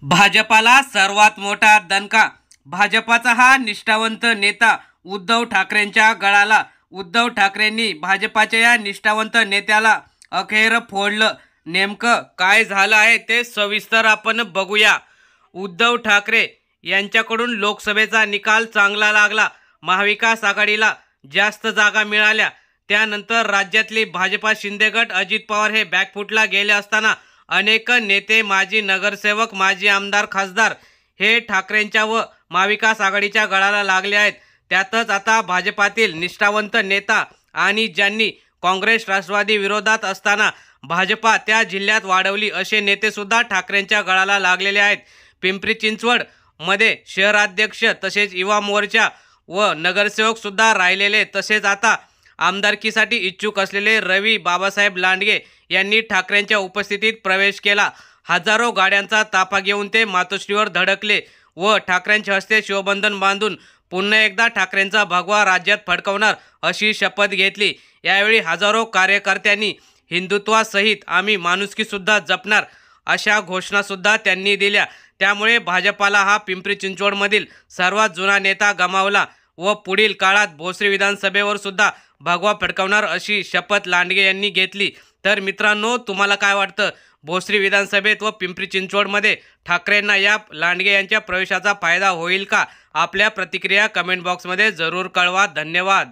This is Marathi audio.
भाजपाला सर्वात मोठा दणका। भाजपाचा हा निष्ठावंत नेता उद्धव ठाकरेंच्या गळाला। उद्धव ठाकरेंनी भाजपाच्या या निष्ठावंत नेत्याला अखेर फोडलं। नेमकं काय झालं आहे ते सविस्तर आपण बघूया। उद्धव ठाकरे यांच्याकडून लोकसभेचा निकाल चांगला लागला। महाविकास आघाडीला जास्त जागा मिळाल्या। त्यानंतर राज्यातली भाजपा शिंदे गट अजित पवार हे बॅकफुटला गेले असताना अनेक नेते, माजी नगरसेवक, माजी आमदार, खासदार हे ठाकरेंच्या व महाविकास आघाडीच्या गळाला लागले आहेत। त्यातच आता भाजपातील निष्ठावंत नेता आणि ज्यांनी काँग्रेस राष्ट्रवादी विरोधात असताना भाजपा त्या जिल्ह्यात वाढवली असे नेते सुद्धा ठाकरेंच्या गळाला लागलेले आहेत। पिंपरी चिंचवड मध्ये शहराध्यक्ष तसेच युवा मोर्चा व नगरसेवक सुद्धा राहिलेले, तसेच आता आमदारकीसाठी इच्छुक असलेले रवी बाबासाहेब लांडगे यांनी ठाकरेंच्या उपस्थितीत प्रवेश केला। हजारो गाड्यांचा ताफा घेऊन ते मातोश्रीवर धडकले व ठाकरेंच्या हस्ते शिवबंधन बांधून पुन्हा एकदा ठाकरेंचा भगवा राज्यात फडकवणार अशी शपथ घेतली। यावेळी हजारो कार्यकर्त्यांनी हिंदुत्वासहित आम्ही माणुसकी सुद्धा जपणार अशा घोषणा सुद्धा त्यांनी दिल्या। त्यामुळे भाजपाला हा पिंपरी चिंचवडमधील सर्वात जुना नेता गमावला व पुढील काळात भोसरी विधानसभेवर सुद्धा भगवा फडकवणार अशी शपथ लांडगे यांनी घेतली। तर मित्रांनो, तुम्हाला काय वाटतं? भोसरी विधानसभेत व पिंपरी चिंचवडमध्ये ठाकरेंना या लांडगे यांच्या प्रवेशाचा फायदा होईल का? आपल्या प्रतिक्रिया कमेंट बॉक्समध्ये जरूर कळवा। धन्यवाद।